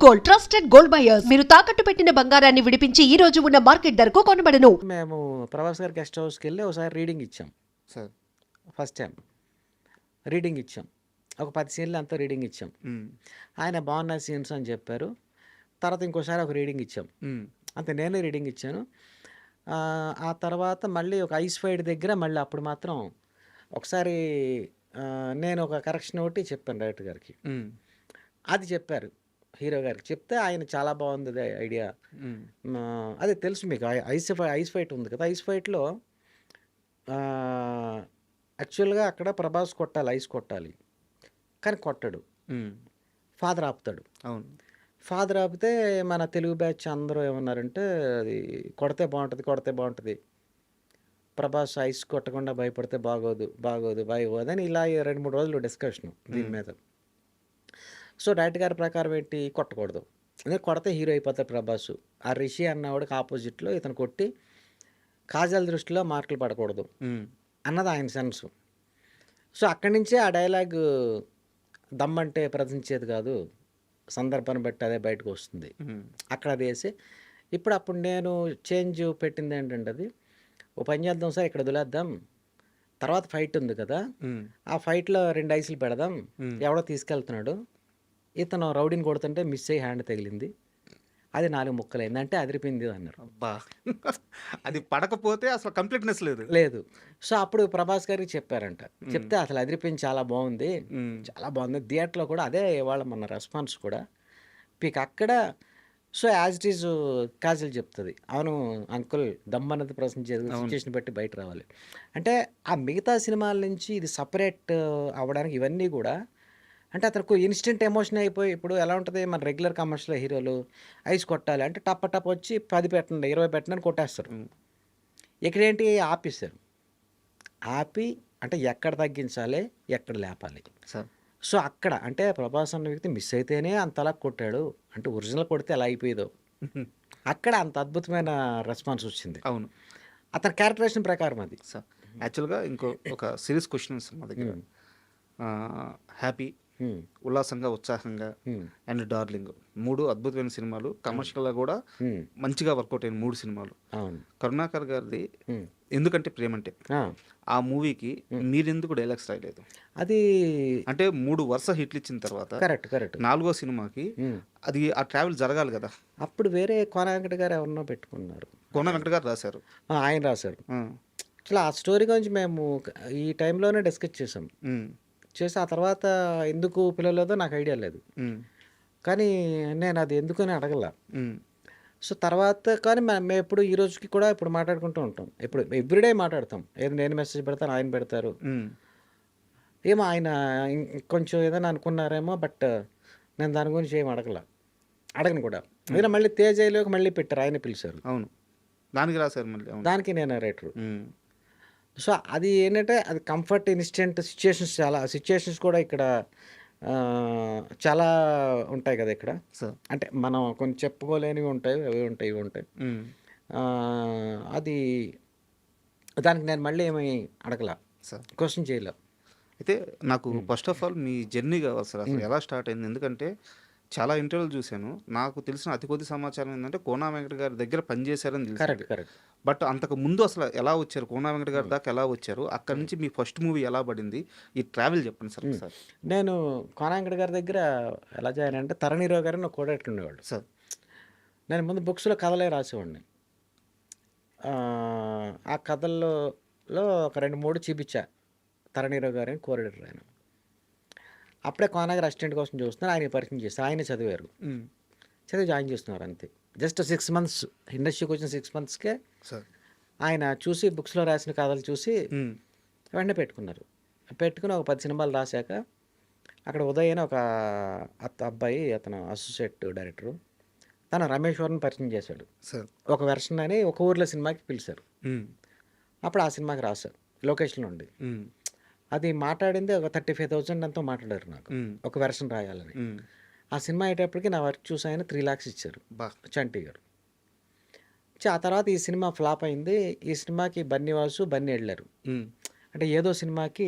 Gold, trusted gold buyers. మీరు తాకట్టు పెట్టిన బంగారాన్ని విడిపించి ఈ రోజు ఉన్న మార్కెట్ ధరకు కొనబడను. మేము ప్రభాస్ గారి గెస్ట్ హౌస్కి వెళ్ళి ఒకసారి రీడింగ్ ఇచ్చాం సార్. ఫస్ట్ టైం రీడింగ్ ఇచ్చాం. ఒక 10 సీన్లు అంతా రీడింగ్ ఇచ్చాం. ఆయన బాగున్న సీన్స్ అని చెప్పారు. తర్వాత ఇంకోసారి ఒక రీడింగ్ ఇచ్చాం. అంతే, నేనే రీడింగ్ ఇచ్చాను. ఆ తర్వాత మళ్ళీ ఒక ఐస్ ఫైట్ దగ్గర మళ్ళీ అప్పుడు మాత్రం ఒకసారి నేను ఒక కరెక్షన్ ఒకటి చెప్పాను డైరెక్టర్ గారికి. అది చెప్పారు హీరో గారికి. చెప్తే ఆయన చాలా బాగుంది ఐడియా. అదే తెలుసు మీకు, ఐస్ ఫైట్ ఉంది కదా, ఐస్ ఫైట్లో యాక్చువల్గా అక్కడ ప్రభాస్ కొట్టాలి, ఐస్ కొట్టాలి, కానీ కొట్టాడు. ఫాదర్ ఆపుతాడు. అవును, ఫాదర్ ఆపితే మన తెలుగు బ్యాచ్ అందరూ ఏమన్నారంటే అది కొడితే బాగుంటుంది, ప్రభాస్ ఐస్ కొట్టకుండా భయపడితే బాగోదు అని ఇలా 2-3 రోజులు డిస్కషన్ దీని మీద. సో డైరెక్టర్ గారి ప్రకారం ఏంటి, కొట్టకూడదు, అదే కొడితే హీరో అయిపోతాడు ప్రభాస్. ఆ రిషి అన్నవాడికి ఆపోజిట్లో ఇతను కొట్టి కాజల్ దృష్టిలో మార్కులు పడకూడదు అన్నది ఆయన సెన్స్. సో అక్కడి నుంచే ఆ డైలాగ్ దమ్మంటే ప్రదర్శించేది కాదు, సందర్భాన్ని బట్టి అదే బయటకు వస్తుంది. అక్కడ అది వేసి అప్పుడు నేను చేంజ్ పెట్టింది ఏంటంటే, అది ఓ పని చేద్దాం సార్, ఇక్కడ వదిలేద్దాం, తర్వాత ఫైట్ ఉంది కదా, ఆ ఫైట్లో 2 ఐసులు పెడదాం, ఎవడో తీసుకెళ్తున్నాడు, ఇతను రౌడీని కొడుతుంటే మిస్ అయ్యి హ్యాండ్ తగిలింది, అది 4 ముక్కలైంది అంటే అదిరిపోయింది అన్నారు. అబ్బా, అది పడకపోతే అసలు కంప్లీట్నెస్ లేదు. సో అప్పుడు ప్రభాస్ గారికి చెప్పారంట. చెప్తే అసలు అదిరిపోయింది, చాలా బాగుంది థియేటర్లో కూడా అదే ఇవాళ మన రెస్పాన్స్ కూడా పీక్ అక్కడ. So as it is Kajal చెప్తుంది, అవును అంకుల్ దమ్మన్నది ప్రశ్నించేది సిచ్యువేషన్ బట్టి బయట రావాలి అంటే. ఆ మిగతా సినిమాల నుంచి ఇది సపరేట్ అవ్వడానికి ఇవన్నీ కూడా అంటే అతనికి ఇన్స్టెంట్ ఎమోషన్ అయిపోయి, ఇప్పుడు ఎలా ఉంటుంది మన రెగ్యులర్ కమర్షియల్ హీరోలు ఐస్ కొట్టాలి అంటే టప్ వచ్చి 10 పెట్టండి 20 పెట్టండి అని కొట్టేస్తారు. ఇక్కడేంటి ఆపేశారు. ఆపి అంటే ఎక్కడ తగ్గించాలి, ఎక్కడ లేపాలి. సో అక్కడ అంటే ప్రభాస్ అన్న వ్యక్తి మిస్ అయితేనే అంతలా కొట్టాడు అంటే, ఒరిజినల్ కొడితే ఎలా అయిపోయేదో అక్కడ అంత అద్భుతమైన రెస్పాన్స్ వచ్చింది. అవును, అతని క్యారెక్టరేషన్ ప్రకారం అది. సార్ యాక్చువల్గా ఒక సీరియస్ క్వశ్చన్స్ మా దగ్గర. హ్యాపీ, ఉల్లాసంగా, ఉత్సాహంగా అండ్ డార్లింగ్ 3 అద్భుతమైన సినిమాలు, కమర్షియల్గా కూడా మంచిగా వర్కౌట్ అయిన 3 సినిమాలు. కరుణాకర్ గారిది ఎందుకంటే ప్రేమంటే, ఆ మూవీకి మీరెందుకు డైలాగ్స్ రాయలేదు? అది అంటే 3 వరుస హిట్లు ఇచ్చిన తర్వాత కరెక్ట్ 4వ సినిమాకి అది ఆ ట్రావెల్ జరగాలి కదా. అప్పుడు వేరే కోన వెంకట గారు ఎవరినో పెట్టుకున్నారు, కోన వెంకట గారు రాశారు, ఆయన రాశారు. అసలు ఆ స్టోరీ గురించి మేము ఈ టైంలోనే డిస్కస్ చేసాం. చేసి ఆ తర్వాత ఎందుకు పిలవలేదో నాకు ఐడియా లేదు, కానీ నేను అది ఎందుకని అడగల. సో తర్వాత కానీ మేము ఎప్పుడు ఈ రోజుకి కూడా ఇప్పుడు మాట్లాడుకుంటూ ఉంటాం, ఇప్పుడు ఎవ్రీడే మాట్లాడతాం. ఏదో నేను మెసేజ్ పెడతాను, ఆయన పెడతారు. ఏమో ఆయన కొంచెం ఏదైనా అనుకున్నారేమో, బట్ నేను దాని గురించి ఏం అడగను కూడా. మీరు మళ్ళీ తేజలోకి మళ్ళీ పెట్టారు, ఆయన పిలిచారు. అవును, దానికి రాశారు మళ్ళీ, దానికి నేను రైటరు. సో అది ఏంటంటే అది కంఫర్ట్ ఇన్స్టెంట్ సిచ్యుయేషన్స్ కూడా ఇక్కడ చాలా ఉంటాయి కదా ఇక్కడ. అంటే మనం కొంచెం చెప్పుకోలేనివి ఉంటాయి, అవి ఉంటాయి, ఇవి ఉంటాయి. అది దానికి నేను మళ్ళీ ఏమి అడగల, క్వశ్చన్ చేయలే. అయితే నాకు first of all me journey కావాలి సార్, అసలు ఎలా స్టార్ట్ అయింది? ఎందుకంటే చాలా ఇంటర్వ్యూలు చూశాను, నాకు తెలిసిన అతి కొద్ది సమాచారం ఏంటంటే కోనా వెంకట గారి దగ్గర పనిచేశారని తెలుసు. కరెక్ట్. బట్ అంతకు ముందు అసలు ఎలా వచ్చారు, కోనా వెంకట గారి దాకా ఎలా వచ్చారు, అక్కడి నుంచి మీ ఫస్ట్ మూవీ ఎలా పడింది, ఈ ట్రావెల్ చెప్పండి సార్. సార్ నేను కోనా వెంకట గారి దగ్గర ఎలా జాయిన్ అంటే, తరణీరావు గారు నాకు కోడేట్లు ఉండేవాళ్ళు సార్. నేను ముందు బుక్స్లో కథలే రాసేవాడిని. ఆ కథల్లో ఒక 2-3 చూపించా తరణీరావు గారిని, కోరేటర్ ఆయన. అప్పుడే కోనగర్ అసిస్టెంట్ కోసం చూస్తున్నారు, ఆయన పరిచయం చేస్తారు. ఆయన చదివారు, చదివి జాయిన్ చేస్తున్నారు అంతే. జస్ట్ 6 months ఇండస్ట్రీకి వచ్చిన 6 monthsకే ఆయన చూసి బుక్స్లో రాసిన కథలు చూసి వెంటనే పెట్టుకుని ఒక 10 సినిమాలు రాశాక అక్కడ ఉదయ్ అని ఒక అబ్బాయి, అతను అసోసియేట్ డైరెక్టరు, తను రమేష్ వర్ని పరిచయం చేశాడు. ఒక వెర్షన్ అని ఒక ఊర్లో సినిమాకి పిలిచారు. అప్పుడు ఆ సినిమాకి రాశారు లొకేషన్లో ఉండి. అది మాట్లాడింది ఒక 35,000 అంతా మాట్లాడారు నాకు, ఒక వెర్షన్ రాయాలని. ఆ సినిమా అయ్యేటప్పటికి నా వర్క్ చూసి ఆయన 3 lakhs ఇచ్చారు, చంటి గారు. ఆ తర్వాత ఈ సినిమా ఫ్లాప్ అయింది. ఈ సినిమాకి బన్నీ వెళ్ళారు. అంటే ఏదో సినిమాకి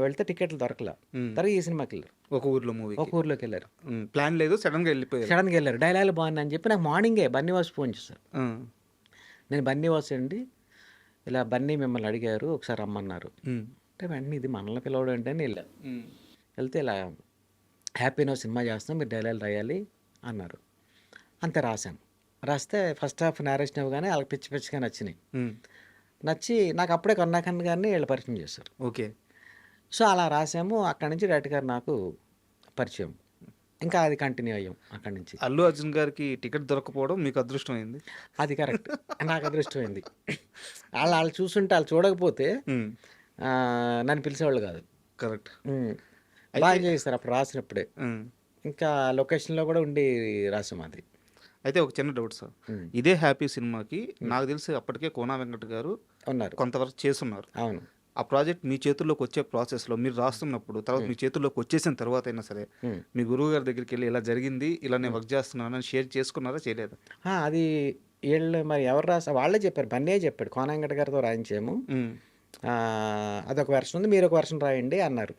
వెళ్తే టికెట్లు దొరకలా, తర్వాత ఈ సినిమాకి వెళ్ళారు. ఒక ఊర్లో మూవీకి. ఒక ఊర్లోకి వెళ్ళారు. ప్లాన్ లేదు, సడన్గా వెళ్ళిపోయారు. సడన్గా వెళ్ళారు. డైలాగులు బాగున్నాయి అని చెప్పి నాకు మార్నింగే బన్నీవాసు ఫోన్ చేశారు. ఆ, నేను బన్నీవాసు అండి, ఇలా బన్నీ మిమ్మల్ని అడిగారు ఒకసారి రమ్మన్నారు. ఉమ్, అంటే వెంటనే ఇది మనల్ని పిలవడం అంటే అని వెళ్ళాను. ఉమ్, వెళ్తే ఇలా హ్యాపీనో సినిమా చేస్తున్నాం, మీరు డైలాగులు రాయాలి అన్నారు. అంతే రాశాను. రాస్తే ఫస్ట్ హాఫ్ నేరేషన్ ఇవ్వగానే వాళ్ళకి పిచ్చి పిచ్చిగా నచ్చినాయి. ఉమ్, నచ్చి నాకు అప్పుడే కరుణాకరణ్ గారిని వీళ్ళు పరిచయం చేశారు. ఓకే. సో అలా రాసాము. అక్కడి నుంచి డైరెక్టర్ గారు నాకు పరిచయం. ఇంకా అది కంటిన్యూ అయ్యాం అక్కడి నుంచి. అల్లు అర్జున్ గారికి టికెట్ దొరకపోవడం మీకు అదృష్టం అయింది. అది కరెక్ట్. నాకు అదృష్టమైంది. వాళ్ళు చూస్తుంటే వాళ్ళు చూడకపోతే ఆ, నన్ను పిలిచేవాళ్ళు కాదు. కరెక్ట్. బాగా చేస్తారు అప్పుడు రాసినప్పుడే. ఇంకా లొకేషన్లో కూడా ఉండి రాసాం అది. అయితే ఒక చిన్న డౌట్ సార్, ఉమ్. ఇదే హ్యాపీ సినిమాకి నాకు తెలిసి అప్పటికే కోనా వెంకట్ గారు ఉన్నారు. కొంతవరకు చేస్తున్నారు. అవును. ఆ ప్రాజెక్ట్ మీ చేతుల్లోకి వచ్చే ప్రాసెస్లో మీరు రాస్తున్నప్పుడు, తర్వాత మీ చేతుల్లోకి వచ్చేసిన తర్వాత అయినా సరే ఉమ్. మీ గురువు గారి దగ్గరికి వెళ్ళి ఇలా జరిగింది, ఇలా నేను వర్క్ చేస్తున్నాను అని షేర్ చేసుకున్నారా, చేయలేదా? అది వీళ్ళు మరి ఎవరు రాసా వాళ్ళే చెప్పారు. బన్నే చెప్పాడు, కోనంగట్ గారితో రాయించాము, ఉమ్, అదొక వెర్షన్ ఉంది, మీరు ఒక వెర్షన్ రాయండి అన్నారు.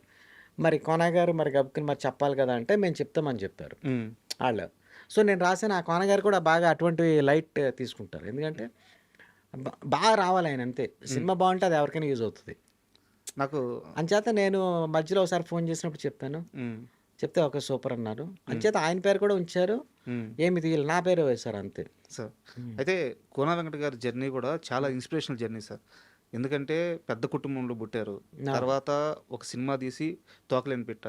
మరి కోనా గారు మరి గబుక్కుని మరి చెప్పాలి కదా అంటే మేము చెప్తామని చెప్పారు ఉమ్, వాళ్ళు. సో నేను రాసిన ఆ కోన గారు కూడా బాగా అటువంటి లైట్ తీసుకుంటారు. ఎందుకంటే బాగా రావాలి ఆయన, అంతే. సినిమా బాగుంటే అది ఎవరికైనా యూజ్ అవుతుంది. నాకు అంచేత నేను మధ్యలో ఒకసారి ఫోన్ చేసినప్పుడు చెప్పాను. ఉమ్, చెప్తే ఒక సూపర్ అన్నారు. అంచేత ఆయన పేరు కూడా ఉంచారు. ఉమ్, ఏమి తీయాలి, నా పేరు వేశారు అంతే. సార్ అయితే కోనా వెంకట గారి జర్నీ కూడా చాలా ఇన్స్పిరేషనల్ జర్నీ సార్. ఎందుకంటే పెద్ద కుటుంబంలో పుట్టారు, తర్వాత ఒక సినిమా తీసి తోకలేని పెట్ట,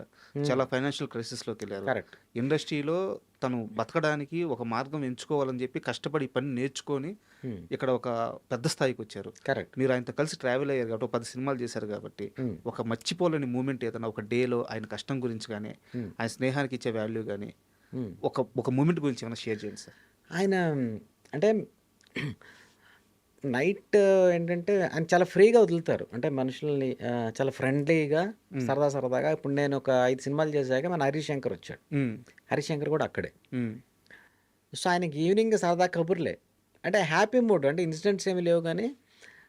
చాలా ఫైనాన్షియల్ క్రైసిస్లోకి వెళ్ళారు. కరెక్ట్. ఇండస్ట్రీలో తను బతకడానికి ఒక మార్గం ఎంచుకోవాలని చెప్పి కష్టపడి పని నేర్చుకొని ఇక్కడ ఒక పెద్ద స్థాయికి వచ్చారు. కరెక్ట్. మీరు ఆయనతో కలిసి ట్రావెల్ అయ్యారు కాబట్టి, 10 సినిమాలు చేశారు కాబట్టి, ఒక మర్చిపోలేని మూమెంట్ ఏదైనా ఒక డేలో ఆయన కష్టం గురించి కానీ, ఆయన స్నేహానికి ఇచ్చే వాల్యూ కానీ, ఒక ఒక మూమెంట్ గురించి ఏమైనా షేర్ చేయండి సార్. ఆయన అంటే నైట్ ఏంటంటే ఆయన చాలా ఫ్రీగా వదులుతారు. అంటే మనుషుల్ని చాలా ఫ్రెండ్లీగా, సరదా సరదాగా. ఇప్పుడు నేను ఒక 5 సినిమాలు చేశాక మన హరిశంకర్ వచ్చాడు. ఉమ్, హరిశంకర్ కూడా అక్కడే. ఉమ్, సో ఆయనకి ఈవినింగ్ సరదా కబుర్లే, అంటే హ్యాపీ మూడ్, అంటే ఇన్సిడెంట్స్ ఏమి లేవు కానీ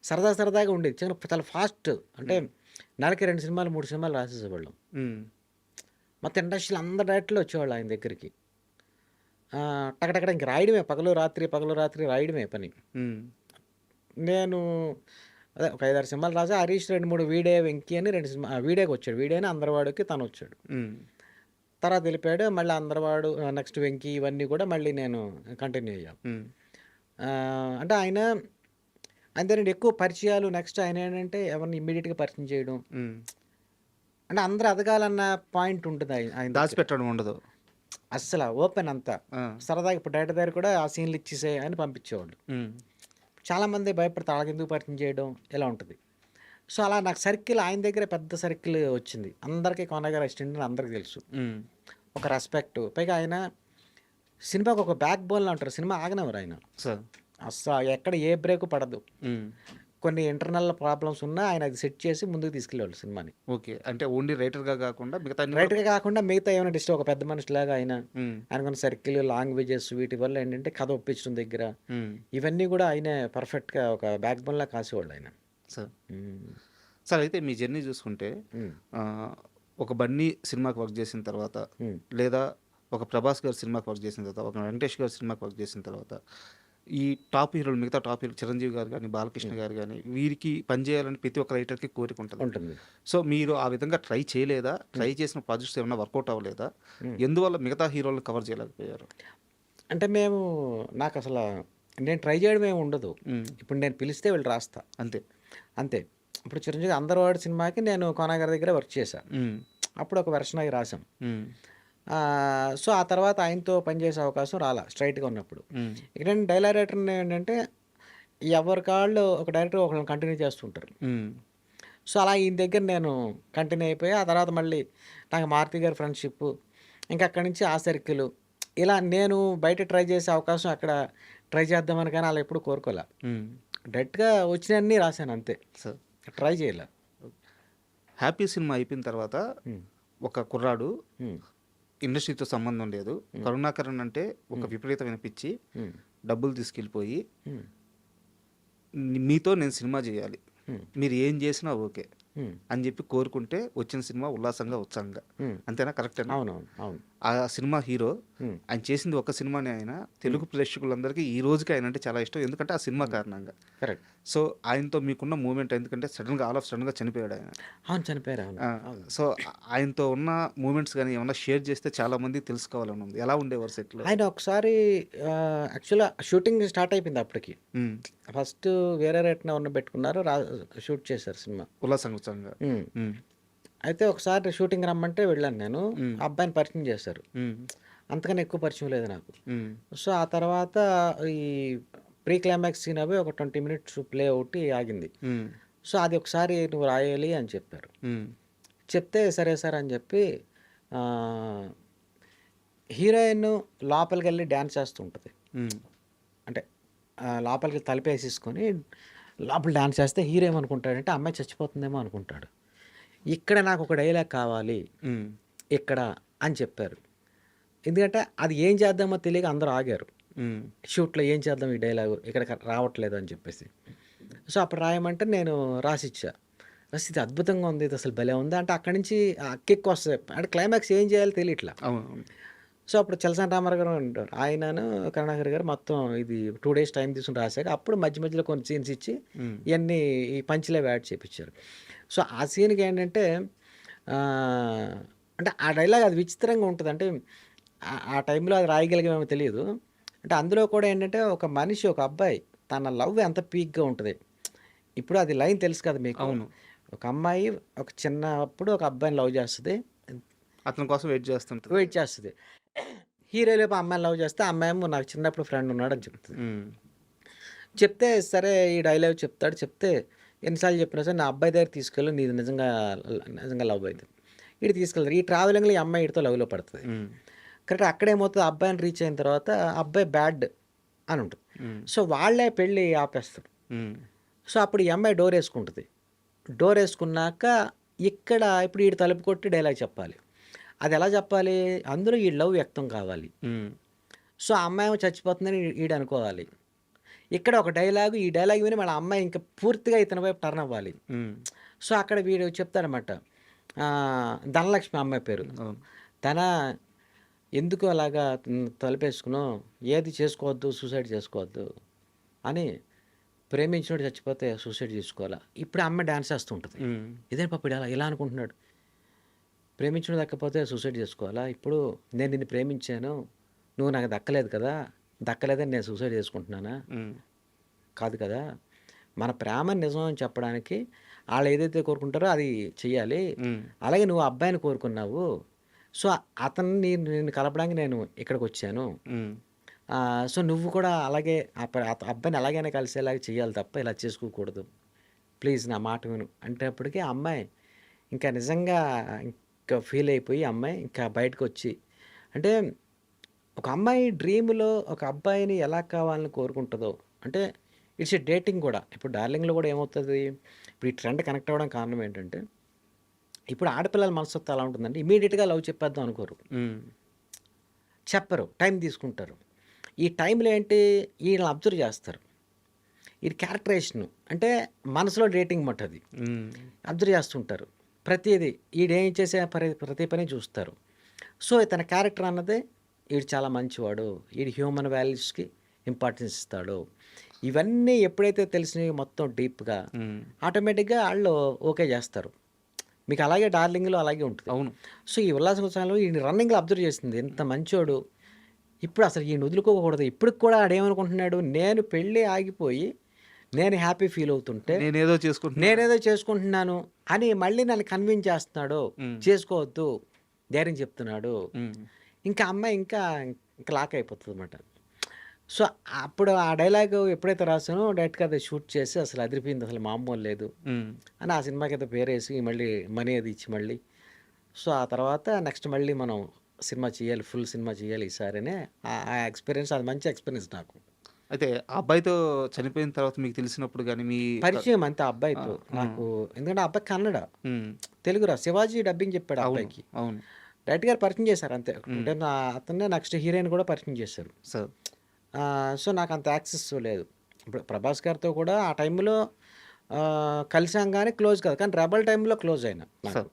సరదా సరదాగా ఉండేది. చాలా ఫాస్ట్, అంటే నెలకి 2 సినిమాలు 3 సినిమాలు రాసేసేవాళ్ళం. ఉమ్, మొత్తం ఇండస్ట్రీలో అందరు డైరెక్టర్లు వచ్చేవాళ్ళు ఆయన దగ్గరికి. టకటక్కడ ఇంక రాయడమే, పగలు రాత్రి రాయడమే పని. ఉమ్, నేను అదే ఒక 5-6 సినిమాలు రాసా. హరీష్ 2-3 వీడే, వెంకీ అని 2 సినిమా వీడేకి వచ్చాడు. వీడేని అందరివాడికి తను వచ్చాడు. ఉమ్, తర్వాత వెళ్ళిపోయాడు. మళ్ళీ అందరివాడు, నెక్స్ట్ వెంకీ, ఇవన్నీ కూడా మళ్ళీ నేను కంటిన్యూ అయ్యాను. ఉమ్, అంటే ఆయన దగ్గర ఎక్కువ పరిచయాలు. నెక్స్ట్ ఆయన ఏంటంటే ఎవరిని ఇమ్మీడియట్గా పరిచయం చేయడం, ఉమ్. అంటే అందరూ ఎదగాలన్న పాయింట్ ఉంటుంది ఆయన దగ్గర. దాచిపెట్టడం ఉండదు. అస్సలు ఓపెన్ అంతా సరదాగా. ఇప్పుడు డైరెక్టర్ దగ్గర కూడా ఆ సీన్లు ఇచ్చేసే అని పంపించేవాళ్ళు. ఉమ్, చాలామంది భయపడతారు, వాళ్ళకి ఎందుకు పరిచయం చేయడం, ఇలా ఉంటుంది. సో అలా నాకు సర్కిల్ ఆయన దగ్గర పెద్ద సర్కిల్ వచ్చింది. అందరికీ కోన గారు అసిస్టెంట్ అని అందరికీ తెలుసు. ఉమ్, ఒక రెస్పెక్ట్. పైగా ఆయన సినిమాకి ఒక బ్యాక్ బోన్లో ఉంటారు. సినిమా ఆగనవరు ఆయన. సార్. అస్సలు ఎక్కడ ఏ బ్రేక్ పడదు. ఉమ్, కొన్ని ఇంటర్నల్ ప్రాబ్లమ్స్ ఉన్నా ఆయన అది సెట్ చేసి ముందుకు తీసుకెళ్ళేవాళ్ళు సినిమాని. ఓకే. అంటే ఓన్లీ రైటర్గా కాకుండా మిగతా అన్ని రైట్గా కాకుండా మిగతా ఏమైనా డిస్టర్బ్, ఒక పెద్ద మనిషిలాగా ఆయన, ఉమ్, ఆయనకున్న సర్కిల్, లాంగ్వేజెస్, వీటి వల్ల ఏంటంటే కథ ఒప్పించడం దగ్గర ఉమ్, ఇవన్నీ కూడా ఆయనే పర్ఫెక్ట్గా ఒక బ్యాక్ బోన్లా కాసేవాళ్ళు ఆయన. సార్. సార్ అయితే మీ జర్నీ చూసుకుంటే ఆ, ఒక బన్నీ సినిమాకి వర్క్ చేసిన తర్వాత, లేదా ఒక ప్రభాస్ గారి సినిమాకి వర్క్ చేసిన తర్వాత, ఒక వెంకటేష్ గారి సినిమాకి వర్క్ చేసిన తర్వాత, ఈ టాప్ హీరోలు, మిగతా టాప్ హీరో చిరంజీవి గారు కానీ, బాలకృష్ణ గారు కానీ, వీరికి పనిచేయాలని ప్రతి ఒక్క రైటర్కి కోరిక ఉంటుంది. సో మీరు ఆ విధంగా ట్రై చేయలేదా? ట్రై చేసిన ప్రాజెక్ట్స్ ఏమైనా వర్కౌట్ అవ్వలేదా? ఎందువల్ల మిగతా హీరోలను కవర్ చేయలేకపోయారు? అంటే నాకు అసలు నేను ట్రై చేయడం ఏమి ఉండదు. ఇప్పుడు నేను పిలిస్తే వీళ్ళు రాస్తా అంతే. ఇప్పుడు చిరంజీవి అందరివాడి సినిమాకి నేను కోనా గారి దగ్గర వర్క్ చేశాను. అప్పుడు ఒక వెర్షన్ అవి రాసాం. సో ఆ తర్వాత ఆయనతో పనిచేసే అవకాశం రాలా స్ట్రైట్గా ఉన్నప్పుడు. ఇక్కడ నేను డైలాగ్ రైటర్ ఏంటంటే ఎవరి కాళ్ళు ఒక డైరెక్టర్ ఒకళ్ళని కంటిన్యూ చేస్తుంటారు. సో అలా ఈయన దగ్గర నేను కంటిన్యూ అయిపోయి, ఆ తర్వాత మళ్ళీ నాకు మారుతి గారి ఫ్రెండ్షిప్, ఇంకా అక్కడి నుంచి ఆ సర్కిల్, ఇలా నేను బయట ట్రై చేసే అవకాశం అక్కడ ట్రై చేద్దామని, కానీ అలా ఎప్పుడు కోరుకోలే. డైరెక్ట్గా వచ్చినన్నీ రాశాను అంతే, ట్రై చేయలే. హ్యాపీ సినిమా అయిపోయిన తర్వాత ఒక కుర్రాడు, ఇండస్ట్రీతో సంబంధం లేదు, కరుణాకరణ్ అంటే ఒక విపరీతమైన పిచ్చి, డబ్బులు తీసుకెళ్ళిపోయి మీతో నేను సినిమా చేయాలి, మీరు ఏం చేసినా ఓకే, అని చెప్పి కోరుకుంటే వచ్చిన సినిమా ఉల్లాసంగా ఉత్సాహంగా. అంతేనా? కరెక్టేనా? అవునవును. అవును. ఆ సినిమా హీరో ఉమ్, ఆయన చేసింది ఒక సినిమాని ఆయన తెలుగు ప్రేక్షకులందరికీ ఈ రోజుకి ఆయన అంటే చాలా ఇష్టం. ఎందుకంటే ఆ సినిమా కారణంగా. కరెక్ట్. సో ఆయనతో మీకున్న మూమెంట్ ఎందుకంటే సడన్గా ఆల్ ఆఫ్ సడన్గా చనిపోయాడు ఆయన. అవును, చనిపోయారు. అవును. ఆ, అవును. సో ఆయనతో ఉన్న మూమెంట్స్ కానీ ఏమన్నా షేర్ చేస్తే చాలా మంది తెలుసుకోవాలని ఉంది. ఎలా ఉండేవారు సెట్లో? ఆయన ఒకసారి యాక్చువల్గా షూటింగ్ స్టార్ట్ అయిపోయింది అప్పటికి. ఫస్ట్ వేరే రేట్న ఉన్న పెట్టుకున్నారు, షూట్ చేశారు సినిమా. ఉల్లాసంగా ఉత్సాహంగా. ఉమ్, అయితే ఒకసారి షూటింగ్ రమ్మంటే వెళ్ళాను నేను. ఆ అబ్బాయిని పరిచయం చేశారు. ఉమ్, అంతకన్నా ఎక్కువ పరిచయం లేదు నాకు. ఉమ్, సో ఆ తర్వాత ఈ ప్రీ క్లైమాక్స్ సీన్ అవి ఒక 20 మినిట్స్ ప్లే ఒకటి ఆగింది. ఉమ్, సో అది ఒకసారి నువ్వు రాయాలి అని చెప్పారు. ఉమ్, చెప్తే సరే సార్ అని చెప్పి ఆ, హీరోయిన్ లోపలికి వెళ్ళి డ్యాన్స్ చేస్తూ ఉంటుంది. ఉమ్, అంటే లోపలికి తలుపేసేసుకొని లోపల డాన్స్ చేస్తే హీరో ఏమనుకుంటాడంటే అమ్మాయి చచ్చిపోతుందేమో అనుకుంటాడు. ఇక్కడ నాకు ఒక డైలాగ్ కావాలి ఉమ్, ఇక్కడ అని చెప్పారు. ఎందుకంటే అది ఏం చేద్దామో తెలియక అందరూ ఆగారు. ఉమ్, షూట్లో ఏం చేద్దాం ఈ డైలాగు ఇక్కడ రావట్లేదు అని చెప్పేసి. సో అప్పుడు రాయమంటే నేను రాసిచ్చా. రాసి ఇది అద్భుతంగా ఉంది, ఇది అసలు భలే ఉంది అంటే అక్కడి నుంచి కిక్ వస్తుంది. అంటే క్లైమాక్స్ ఏం చేయాలో తెలియట్లా. అవును, అవును. సో అప్పుడు చలసాని రామారావు గారు ఉంటారు, ఆయనను కరుణాకర్ గారు మొత్తం ఇది 2 days టైం తీసుకుని రాశాక అప్పుడు మధ్య మధ్యలో కొన్ని సీన్స్ ఇచ్చి ఉమ్, ఇవన్నీ ఈ పంచ్లే యాడ్ చేయించారు. సో ఆ సీన్కి ఏంటంటే ఆ, అంటే ఆ డైలాగ్ అది విచిత్రంగా ఉంటుంది. అంటే ఆ టైంలో అది రాయగలిగేమో తెలియదు. అంటే అందులో కూడా ఏంటంటే ఒక మనిషి, ఒక అబ్బాయి తన లవ్ ఎంత పీక్గా ఉంటుంది. ఇప్పుడు అది లైన్ తెలుసు కదా మీకు. అవును. ఒక అమ్మాయి ఒక చిన్నప్పుడు ఒక అబ్బాయిని లవ్ చేస్తుంది, అతని కోసం వెయిట్ చేస్తుంటుంది. వెయిట్ చేస్తుంది. హీరో లేపు అమ్మాయిని లవ్ చేస్తే, ఆ అమ్మాయి ఏమో నాకు చిన్నప్పుడు ఫ్రెండ్ ఉన్నాడు అని చెప్తుంది. ఉమ్, చెప్తే సరే ఈ డైలాగ్ చెప్తాడు. చెప్తే ఎన్నిసార్లు చెప్పినా సరే నా అబ్బాయి దగ్గర తీసుకెళ్ళి నీది నిజంగా నిజంగా లవ్ అవుతుంది. ఇటు తీసుకెళ్తారు. ఈ ట్రావెలింగ్లో ఈ అమ్మాయి ఇటుతో లవ్లో పడుతుంది. ఉమ్, కరెక్ట్. అక్కడేమవుతుంది, అబ్బాయిని రీచ్ అయిన తర్వాత అబ్బాయి బ్యాడ్ అని ఉంటుంది. ఉమ్, సో వాళ్ళే పెళ్ళి ఆపేస్తారు. ఉమ్, సో అప్పుడు ఈ అమ్మాయి డోర్ వేసుకుంటుంది. డోర్ వేసుకున్నాక ఇక్కడ ఇప్పుడు వీడు తలుపు కొట్టి డైలాగ్ చెప్పాలి. అది ఎలా చెప్పాలి, అందులో ఈ లవ్ వ్యక్తం కావాలి. ఉమ్, సో ఆ అమ్మాయి ఏమో చచ్చిపోతుందని ఈడు అనుకోవాలి. ఇక్కడ ఒక డైలాగు, ఈ డైలాగ్ విని మన అమ్మాయి ఇంకా పూర్తిగా ఇతని వైపు టర్న్ అవ్వాలి. ఉమ్, సో అక్కడ వీడు చెప్తాడనమాట, ధనలక్ష్మి అమ్మాయి పేరు. అవును. తన ఎందుకు అలాగా తలుపేసుకున్నావు, ఏది చేసుకోవద్దు, సూసైడ్ చేసుకోవద్దు అని, ప్రేమించినోడు చచ్చిపోతే సూసైడ్ చేసుకోవాలా. ఇప్పుడు ఆ అమ్మాయి డ్యాన్స్ చేస్తూ ఉంటుంది. ఉమ్, ఇదే పాప ఇలా అనుకుంటున్నాడు, ప్రేమించడం దక్కపోతే సూసైడ్ చేసుకోవాలా. ఇప్పుడు నేను నిన్ను ప్రేమించాను, నువ్వు నాకు దక్కలేదు కదా, దక్కలేదని నేను సూసైడ్ చేసుకుంటున్నానా, ఉమ్, కాదు కదా. మన ప్రేమ నిజం అని చెప్పడానికి వాళ్ళు ఏదైతే కోరుకుంటారో అది చెయ్యాలి. ఉమ్, అలాగే నువ్వు అబ్బాయిని కోరుకున్నావు, సో అతన్ని నేను కలపడానికి నేను ఇక్కడికి వచ్చాను. ఉమ్, సో నువ్వు కూడా అలాగే అబ్బాయిని అలాగైనా కలిసేలాగా చేయాలి తప్ప ఇలా చేసుకోకూడదు, ప్లీజ్ నా మాట విను అంటేప్పటికీ ఆ అమ్మాయి ఇంకా నిజంగా ఇంకా ఫీల్ అయిపోయి అమ్మాయి ఇంకా బయటకు వచ్చి, అంటే ఒక అమ్మాయి డ్రీమ్లో ఒక అబ్బాయిని ఎలా కావాలని కోరుకుంటుందో, అంటే ఇట్స్ ఏ డేటింగ్ కూడా. ఇప్పుడు డార్లింగ్లో కూడా ఏమవుతుంది, ఇప్పుడు ఈ ట్రెండ్ కనెక్ట్ అవ్వడం కారణం ఏంటంటే ఇప్పుడు ఆడపిల్లల మనస్తత్వం ఎలా ఉంటుందంటే ఇమీడియట్గా లవ్ చెప్పేద్దాం అనుకోరు, ఉమ్, చెప్పరు, టైం తీసుకుంటారు. ఈ టైంలో ఏంటి, వీళ్ళని అబ్జర్వ్ చేస్తారు. ఇది క్యారెక్టరేషన్ అంటే మనసులో డేటింగ్ మాట, అది ఉమ్, అబ్జర్వ్ చేస్తుంటారు. ప్రతిదీ ఈడేం చేసే ప్రతి పని చూస్తారు. సో తన క్యారెక్టర్ అన్నదే వీడు చాలా మంచివాడు, వీడి హ్యూమన్ వాల్యూస్కి ఇంపార్టెన్స్ ఇస్తాడు, ఇవన్నీ ఎప్పుడైతే తెలిసినవి మొత్తం డీప్గా ఉమ్, ఆటోమేటిక్గా వాళ్ళు ఓకే చేస్తారు. మీకు అలాగే డార్లింగ్లో అలాగే ఉంటుంది. అవును. సో ఈ ఉల్లాసం ఉత్సాహంలో ఈ రన్నింగ్లో అబ్జర్వ్ చేస్తుంది, ఎంత మంచోడు, ఇప్పుడు అసలు ఈయన వదులుకోకూడదు. ఇప్పుడు కూడా ఆడేమనుకుంటున్నాడు, నేను పెళ్ళి ఆగిపోయి నేను హ్యాపీ ఫీల్ అవుతుంటే నేనేదో చేసుకుంటున్నాను అని మళ్ళీ నన్ను కన్విన్స్ చేస్తున్నాడు, చేసుకోవద్దు ధైర్యం చెప్తున్నాడు. ఇంకా అమ్మాయి ఇంకా లాక్ అయిపోతుంది అన్నమాట. సో అప్పుడు ఆ డైలాగ్ ఎప్పుడైతే రాసానో డైరెక్ట్గా అది షూట్ చేసి అసలు అదిరిపోయింది, అసలు మామూలు లేదు అని ఆ సినిమాకి అయితే పేరేసి మళ్ళీ మనీ అది ఇచ్చి మళ్ళీ. సో ఆ తర్వాత నెక్స్ట్ మళ్ళీ మనం సినిమా చేయాలి, ఫుల్ సినిమా చేయాలి ఈసారినే. ఆ ఎక్స్పీరియన్స్ అది మంచి ఎక్స్పీరియన్స్ నాకు. అయితే ఆ అబ్బాయితో చనిపోయిన తర్వాత మీకు తెలిసినప్పుడు కానీ మీ పరిచయం అంతే ఆ అబ్బాయితో నాకు, ఎందుకంటే ఆ అబ్బాయి కన్నడ, తెలుగురా శివాజీ డబ్బింగ్ చెప్పాడు ఆ అబ్బాయికి. అవును, డైరెక్ట్ గారు పరిచయం చేశారు అంతే. అంటే అతన్నే నెక్స్ట్ హీరోయిన్ కూడా పరిచయం చేశారు. సార్ సో నాకు అంత యాక్సెస్ లేదు. ఇప్పుడు ప్రభాస్ గారితో కూడా ఆ టైంలో కలిసాం కానీ క్లోజ్ కాదు. కానీ రెబెల్ టైంలో క్లోజ్ అయినా నాకు. సార్